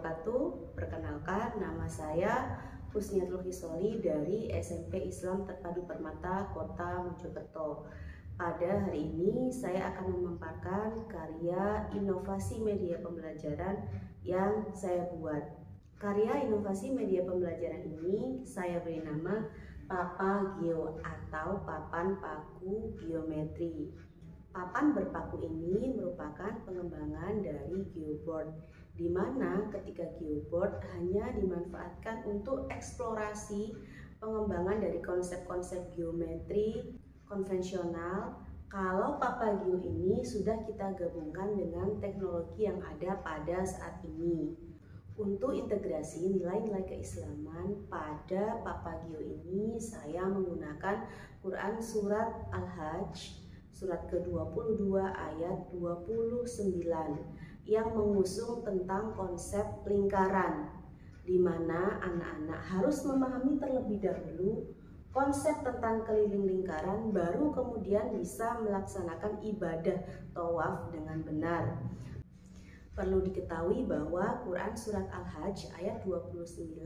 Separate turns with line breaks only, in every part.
wabarakatuh. Perkenalkan, nama saya Husniatul Hisoli dari SMP Islam Terpadu Permata Kota Mojokerto. Pada hari ini saya akan memaparkan karya inovasi media pembelajaran yang saya buat. Karya inovasi media pembelajaran ini saya beri nama Papa Geo atau Papan Paku Geometri. Papan berpaku ini merupakan pengembangan dari geoboard, di mana ketika geoboard hanya dimanfaatkan untuk eksplorasi pengembangan dari konsep-konsep geometri konvensional. Kalau Papa Geo ini sudah kita gabungkan dengan teknologi yang ada pada saat ini. Untuk integrasi nilai-nilai keislaman pada Papa Geo ini, saya menggunakan Quran Surat Al-Hajj surat ke-22 ayat 29 yang mengusung tentang konsep lingkaran, di mana anak-anak harus memahami terlebih dahulu konsep tentang keliling lingkaran, baru kemudian bisa melaksanakan ibadah tawaf dengan benar. Perlu diketahui bahwa Quran Surat Al-Hajj ayat 29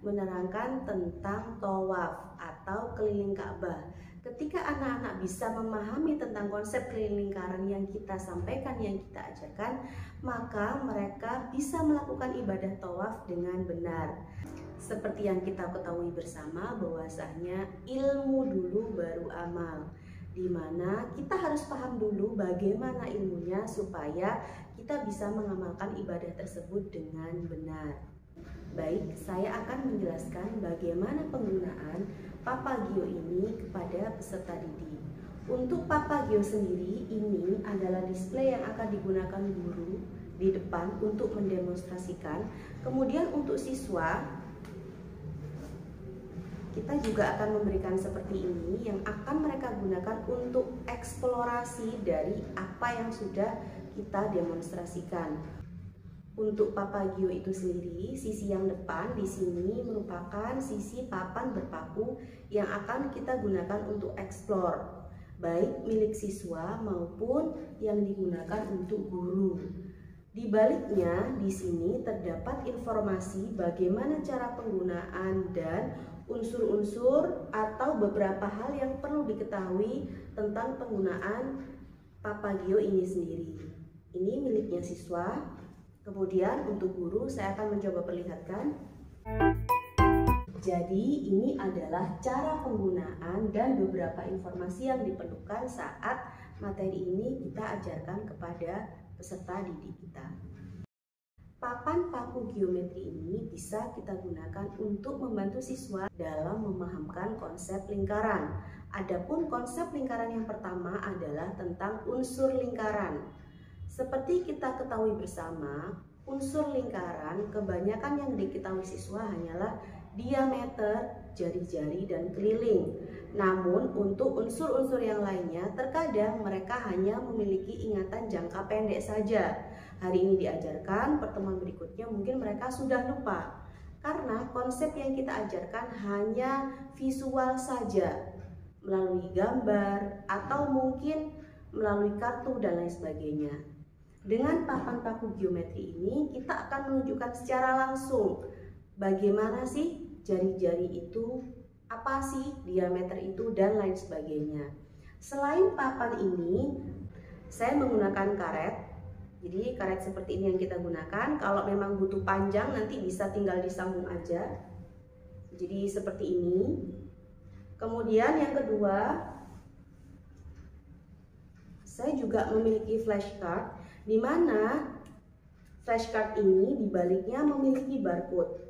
menerangkan tentang tawaf atau keliling Ka'bah. Ketika anak-anak bisa memahami tentang konsep keliling lingkaran yang kita sampaikan, yang kita ajarkan, maka mereka bisa melakukan ibadah tawaf dengan benar. Seperti yang kita ketahui bersama bahwasanya ilmu dulu baru amal, di mana kita harus paham dulu bagaimana ilmunya supaya kita bisa mengamalkan ibadah tersebut dengan benar. Baik, saya akan menjelaskan bagaimana penggunaan Papa Geo ini kepada peserta didik. Untuk Papa Geo sendiri, ini adalah display yang akan digunakan guru di depan untuk mendemonstrasikan. Kemudian untuk siswa, kita juga akan memberikan seperti ini yang akan mereka gunakan untuk eksplorasi dari apa yang sudah kita demonstrasikan. Untuk Papa Geo itu sendiri, sisi yang depan di sini merupakan sisi papan berpaku yang akan kita gunakan untuk eksplor, baik milik siswa maupun yang digunakan untuk guru. Di baliknya di sini terdapat informasi bagaimana cara penggunaan dan unsur-unsur atau beberapa hal yang perlu diketahui tentang penggunaan Papa Geo ini sendiri. Ini miliknya siswa. Kemudian untuk guru saya akan mencoba perlihatkan. Jadi ini adalah cara penggunaan dan beberapa informasi yang diperlukan saat materi ini kita ajarkan kepada peserta didik kita. Papan paku geometri ini bisa kita gunakan untuk membantu siswa dalam memahamkan konsep lingkaran. Adapun konsep lingkaran yang pertama adalah tentang unsur lingkaran. Seperti kita ketahui bersama, unsur lingkaran kebanyakan yang diketahui siswa hanyalah diameter, jari-jari, dan keliling. Namun untuk unsur-unsur yang lainnya terkadang mereka hanya memiliki ingatan jangka pendek saja. Hari ini diajarkan, pertemuan berikutnya mungkin mereka sudah lupa. Karena konsep yang kita ajarkan hanya visual saja, melalui gambar atau mungkin melalui kartu dan lain sebagainya. Dengan papan paku geometri ini kita akan menunjukkan secara langsung bagaimana sih jari-jari itu, apa sih diameter itu, dan lain sebagainya. Selain papan ini, saya menggunakan karet. Jadi karet seperti ini yang kita gunakan. Kalau memang butuh panjang nanti bisa tinggal disambung aja. Jadi seperti ini. Kemudian yang kedua, saya juga memiliki flashcard, di mana flashcard ini dibaliknya memiliki barcode.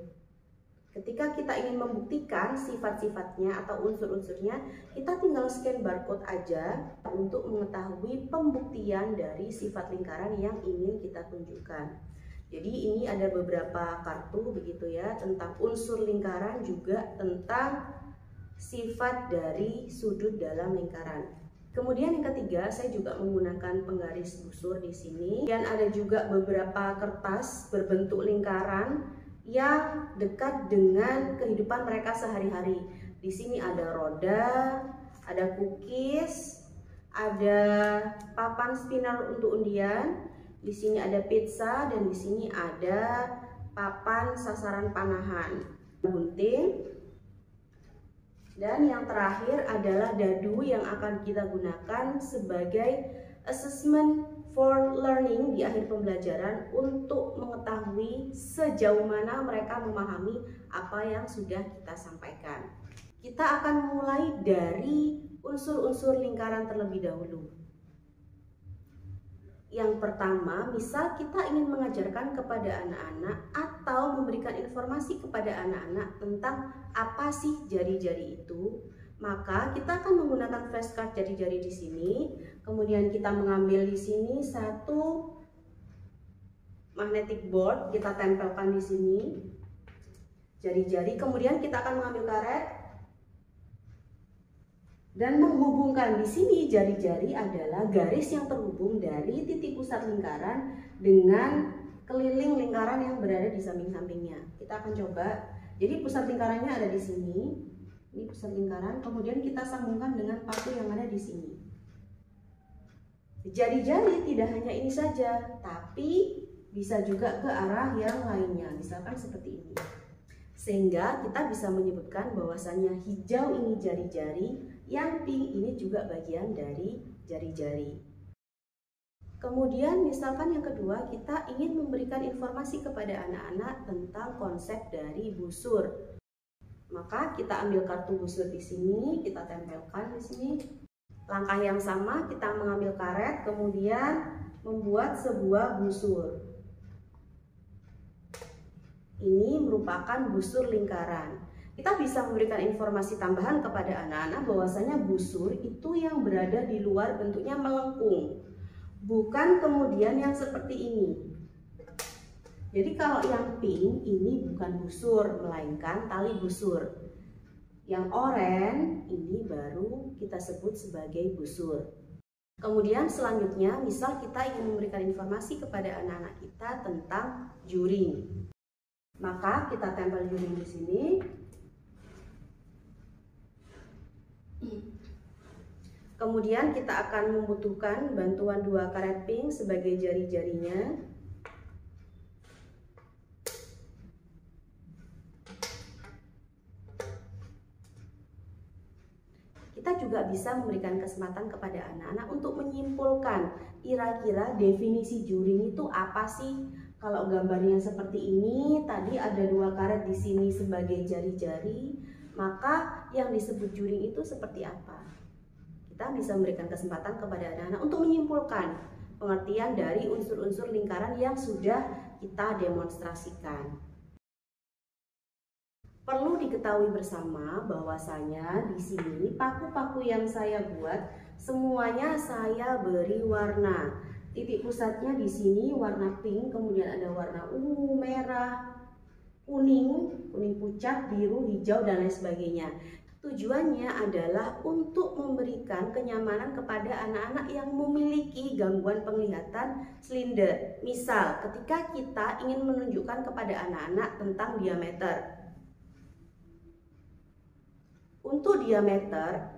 Ketika kita ingin membuktikan sifat-sifatnya atau unsur-unsurnya, kita tinggal scan barcode aja untuk mengetahui pembuktian dari sifat lingkaran yang ingin kita tunjukkan. Jadi ini ada beberapa kartu begitu ya, tentang unsur lingkaran, juga tentang sifat dari sudut dalam lingkaran. Kemudian yang ketiga, saya juga menggunakan penggaris busur di sini. Dan ada juga beberapa kertas berbentuk lingkaran yang dekat dengan kehidupan mereka sehari-hari. Di sini ada roda, ada cookies, ada papan spinner untuk undian, di sini ada pizza, dan di sini ada papan sasaran panahan, gunting, dan yang terakhir adalah dadu yang akan kita gunakan sebagai assessment for learning di akhir pembelajaran untuk mengetahui sejauh mana mereka memahami apa yang sudah kita sampaikan. Kita akan mulai dari unsur-unsur lingkaran terlebih dahulu. Yang pertama, misal kita ingin mengajarkan kepada anak-anak atau memberikan informasi kepada anak-anak tentang apa sih jari-jari itu, maka kita akan menggunakan flashcard jari-jari di sini. Kemudian kita mengambil di sini satu magnetic board, kita tempelkan di sini jari-jari. Kemudian kita akan mengambil karet dan menghubungkan. Di sini jari-jari adalah garis yang terhubung dari titik pusat lingkaran dengan keliling lingkaran yang berada di samping-sampingnya. Kita akan coba. Jadi pusat lingkarannya ada di sini. Ini pusat lingkaran. Kemudian kita sambungkan dengan paku yang ada di sini. Jari-jari tidak hanya ini saja, tapi bisa juga ke arah yang lainnya. Misalkan seperti ini. Sehingga kita bisa menyebutkan bahwasanya hijau ini jari-jari, yang pink ini juga bagian dari jari-jari. Kemudian misalkan yang kedua, kita ingin memberikan informasi kepada anak-anak tentang konsep dari busur. Maka kita ambil kartu busur di sini, kita tempelkan di sini. Langkah yang sama, kita mengambil karet, kemudian membuat sebuah busur. Ini merupakan busur lingkaran. Kita bisa memberikan informasi tambahan kepada anak-anak bahwasanya busur itu yang berada di luar bentuknya melengkung, bukan kemudian yang seperti ini. Jadi kalau yang pink ini bukan busur, melainkan tali busur. Yang oranye ini baru kita sebut sebagai busur. Kemudian selanjutnya, misal kita ingin memberikan informasi kepada anak-anak kita tentang juring. Maka kita tempel juring di sini. Kemudian kita akan membutuhkan bantuan 2 karet pink sebagai jari-jarinya. Kita juga bisa memberikan kesempatan kepada anak-anak untuk menyimpulkan kira-kira definisi juring itu apa sih? Kalau gambarnya seperti ini, tadi ada 2 karet di sini sebagai jari-jari, maka yang disebut juring itu seperti apa? Kita bisa memberikan kesempatan kepada anak-anak untuk menyimpulkan pengertian dari unsur-unsur lingkaran yang sudah kita demonstrasikan. Perlu diketahui bersama bahwasanya di sini paku-paku yang saya buat semuanya saya beri warna. Titik pusatnya di sini warna pink, kemudian ada warna ungu, merah, kuning, kuning pucat, biru, hijau, dan lain sebagainya. Tujuannya adalah untuk memberikan kenyamanan kepada anak-anak yang memiliki gangguan penglihatan silinder. Misal, ketika kita ingin menunjukkan kepada anak-anak tentang diameter. Untuk diameter,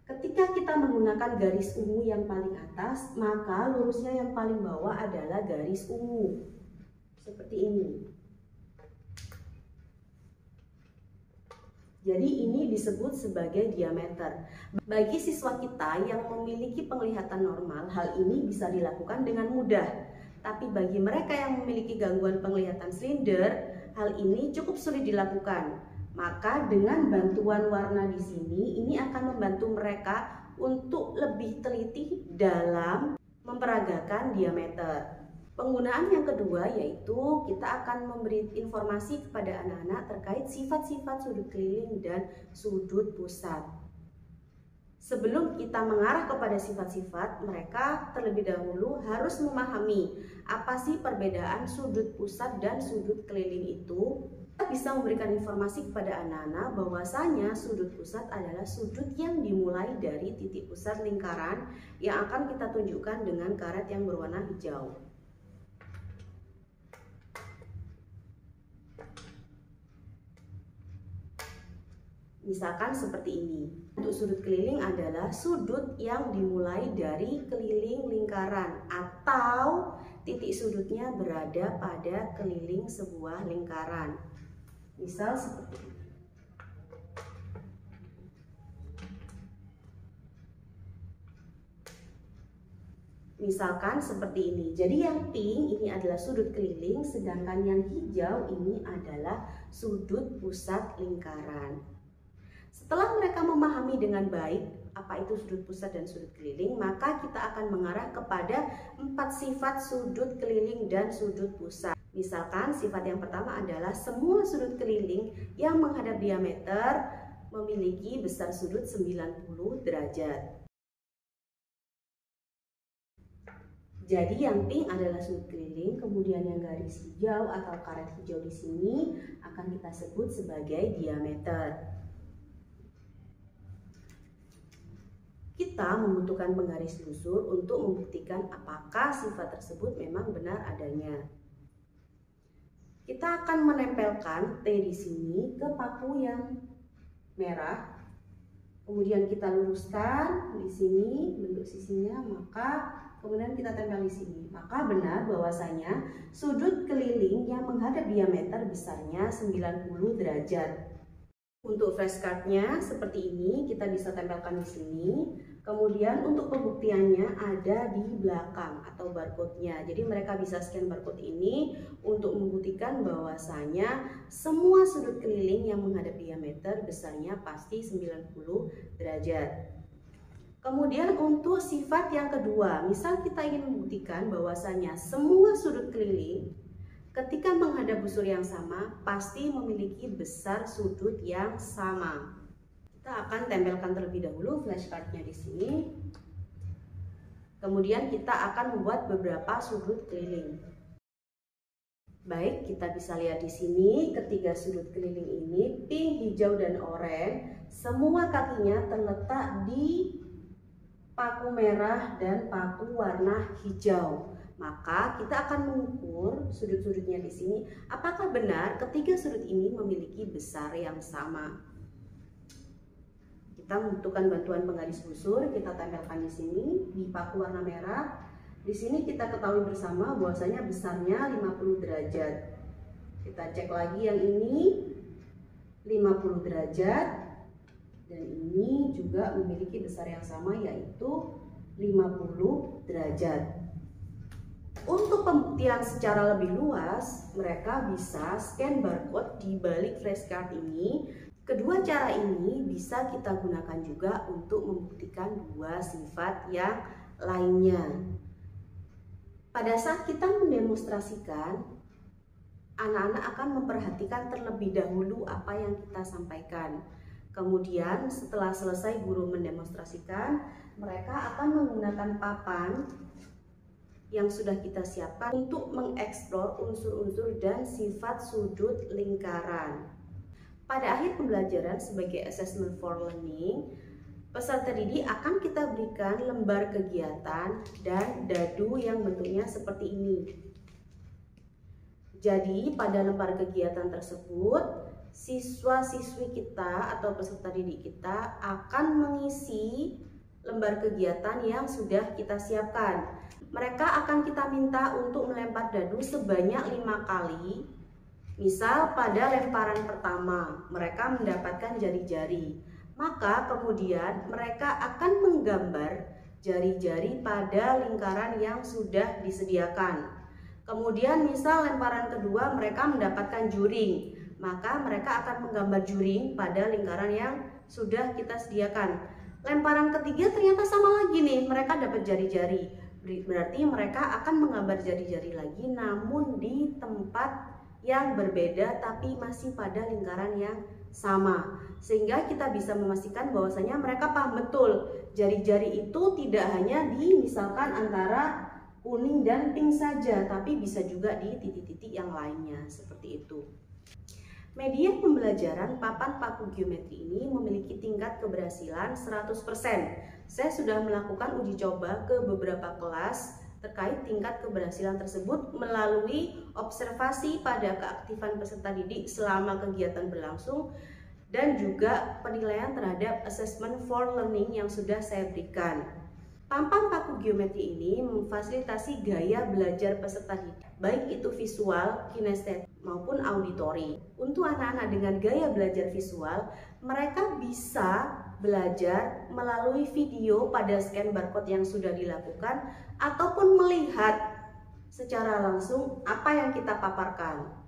ketika kita menggunakan garis ungu yang paling atas, maka lurusnya yang paling bawah adalah garis ungu. Seperti ini. Jadi ini disebut sebagai diameter. Bagi siswa kita yang memiliki penglihatan normal, hal ini bisa dilakukan dengan mudah. Tapi bagi mereka yang memiliki gangguan penglihatan silinder, hal ini cukup sulit dilakukan. Maka dengan bantuan warna di sini, ini akan membantu mereka untuk lebih teliti dalam memperagakan diameter. Penggunaan yang kedua yaitu kita akan memberi informasi kepada anak-anak terkait sifat-sifat sudut keliling dan sudut pusat. Sebelum kita mengarah kepada sifat-sifat, mereka terlebih dahulu harus memahami apa sih perbedaan sudut pusat dan sudut keliling itu. Kita bisa memberikan informasi kepada anak-anak bahwasanya sudut pusat adalah sudut yang dimulai dari titik pusat lingkaran yang akan kita tunjukkan dengan karet yang berwarna hijau. Misalkan seperti ini. Untuk sudut keliling adalah sudut yang dimulai dari keliling lingkaran atau titik sudutnya berada pada keliling sebuah lingkaran. Misal seperti ini. Misalkan seperti ini. Jadi yang pink ini adalah sudut keliling, sedangkan yang hijau ini adalah sudut pusat lingkaran. Setelah mereka memahami dengan baik apa itu sudut pusat dan sudut keliling, maka kita akan mengarah kepada 4 sifat sudut keliling dan sudut pusat. Misalkan sifat yang pertama adalah semua sudut keliling yang menghadap diameter memiliki besar sudut 90 derajat. Jadi yang pink adalah sudut keliling, kemudian yang garis hijau atau karet hijau di sini akan kita sebut sebagai diameter. Kita membutuhkan penggaris lusur untuk membuktikan apakah sifat tersebut memang benar adanya. Kita akan menempelkan T di sini ke paku yang merah. Kemudian kita luruskan di sini bentuk sisinya, maka kemudian kita tempel di sini. Maka benar bahwasanya sudut keliling yang menghadap diameter besarnya 90 derajat. Untuk flashcardnya seperti ini, kita bisa tempelkan di sini. Kemudian untuk pembuktiannya ada di belakang atau barcode-nya. Jadi mereka bisa scan barcode ini untuk membuktikan bahwasanya semua sudut keliling yang menghadap diameter besarnya pasti 90 derajat. Kemudian untuk sifat yang kedua, misal kita ingin membuktikan bahwasanya semua sudut keliling ketika menghadap busur yang sama pasti memiliki besar sudut yang sama. Kita akan tempelkan terlebih dahulu flashcardnya di sini. Kemudian kita akan membuat beberapa sudut keliling. Baik, kita bisa lihat di sini ketiga sudut keliling ini, pink, hijau, dan oranye, semua kakinya terletak di paku merah dan paku warna hijau. Maka kita akan mengukur sudut-sudutnya di sini. Apakah benar ketiga sudut ini memiliki besar yang sama? Kita membutuhkan bantuan penggaris busur. Kita tempelkan di sini di paku warna merah. Di sini kita ketahui bersama bahwasanya besarnya 50 derajat. Kita cek lagi yang ini 50 derajat. Dan ini juga memiliki besar yang sama, yaitu 50 derajat. Untuk pembuktian secara lebih luas, mereka bisa scan barcode di balik flashcard ini. Kedua cara ini bisa kita gunakan juga untuk membuktikan dua sifat yang lainnya. Pada saat kita mendemonstrasikan, anak-anak akan memperhatikan terlebih dahulu apa yang kita sampaikan. Kemudian setelah selesai guru mendemonstrasikan, mereka akan menggunakan papan yang sudah kita siapkan untuk mengeksplor unsur-unsur dan sifat sudut lingkaran. Pada akhir pembelajaran sebagai assessment for learning, peserta didik akan kita berikan lembar kegiatan dan dadu yang bentuknya seperti ini. Jadi pada lembar kegiatan tersebut, siswa-siswi kita atau peserta didik kita akan mengisi lembar kegiatan yang sudah kita siapkan. Mereka akan kita minta untuk melempar dadu sebanyak 5 kali. Misal pada lemparan pertama mereka mendapatkan jari-jari, maka kemudian mereka akan menggambar jari-jari pada lingkaran yang sudah disediakan. Kemudian misal lemparan kedua mereka mendapatkan juring, maka mereka akan menggambar juring pada lingkaran yang sudah kita sediakan. Lemparan ketiga ternyata sama lagi nih, mereka dapat jari-jari. Berarti mereka akan menggambar jari-jari lagi namun di tempat yang berbeda tapi masih pada lingkaran yang sama. Sehingga kita bisa memastikan bahwasanya mereka paham betul jari-jari itu tidak hanya di misalkan antara kuning dan pink saja, tapi bisa juga di titik-titik yang lainnya seperti itu. Media pembelajaran papan paku geometri ini memiliki tingkat keberhasilan 100%. Saya sudah melakukan uji coba ke beberapa kelas terkait tingkat keberhasilan tersebut melalui observasi pada keaktifan peserta didik selama kegiatan berlangsung dan juga penilaian terhadap assessment for learning yang sudah saya berikan. Papan paku geometri ini memfasilitasi gaya belajar peserta didik, baik itu visual, kinestetik, maupun auditori. Untuk anak-anak dengan gaya belajar visual, mereka bisa belajar melalui video pada scan barcode yang sudah dilakukan ataupun melihat secara langsung apa yang kita paparkan.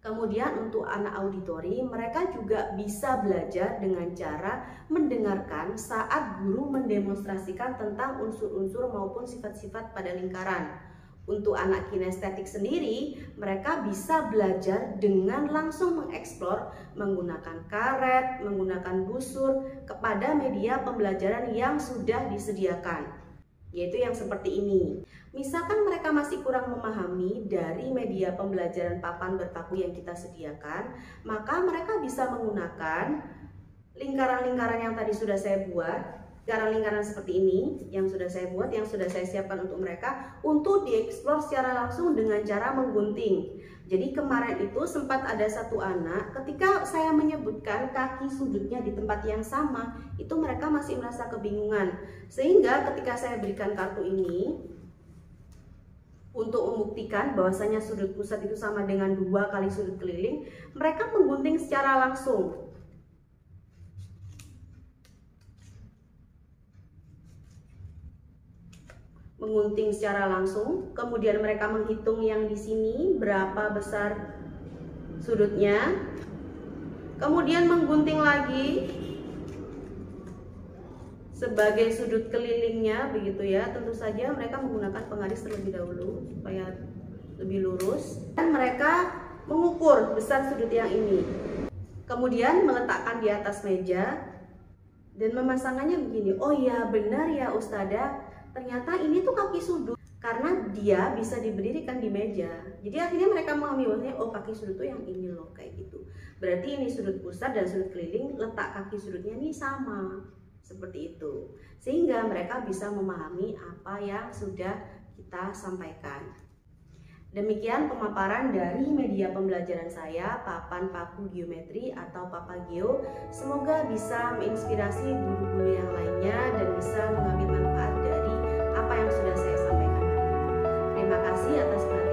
Kemudian untuk anak auditori, mereka juga bisa belajar dengan cara mendengarkan saat guru mendemonstrasikan tentang unsur-unsur maupun sifat-sifat pada lingkaran. Untuk anak kinestetik sendiri, mereka bisa belajar dengan langsung mengeksplor menggunakan karet, menggunakan busur kepada media pembelajaran yang sudah disediakan, yaitu yang seperti ini. Misalkan mereka masih kurang memahami dari media pembelajaran papan berpaku yang kita sediakan, maka mereka bisa menggunakan lingkaran-lingkaran yang tadi sudah saya buat, lingkaran-lingkaran seperti ini yang sudah saya buat, yang sudah saya siapkan untuk mereka untuk dieksplor secara langsung dengan cara menggunting. Jadi kemarin itu sempat ada satu anak, ketika saya menyebutkan kaki sudutnya di tempat yang sama, itu mereka masih merasa kebingungan. Sehingga ketika saya berikan kartu ini untuk membuktikan bahwasanya sudut pusat itu sama dengan 2 kali sudut keliling, mereka menggunting secara langsung. Menggunting secara langsung, kemudian mereka menghitung yang di sini berapa besar sudutnya, kemudian menggunting lagi sebagai sudut kelilingnya, begitu ya. Tentu saja mereka menggunakan penggaris terlebih dahulu supaya lebih lurus, dan mereka mengukur besar sudut yang ini, kemudian meletakkan di atas meja dan memasangkannya begini. Oh iya, benar ya Ustadzah, ternyata ini tuh kaki sudut karena dia bisa diberdirikan di meja. Jadi akhirnya mereka memahami bahwasanya oh kaki sudut tuh yang ini loh, kayak gitu. Berarti ini sudut pusat dan sudut keliling, letak kaki sudutnya ini sama, seperti itu. Sehingga mereka bisa memahami apa yang sudah kita sampaikan. Demikian pemaparan dari media pembelajaran saya, papan paku geometri atau Papageo. Semoga bisa menginspirasi guru-guru yang lainnya dan bisa mengambil manfaat dari apa yang sudah saya sampaikan. Terima kasih atas perhatiannya.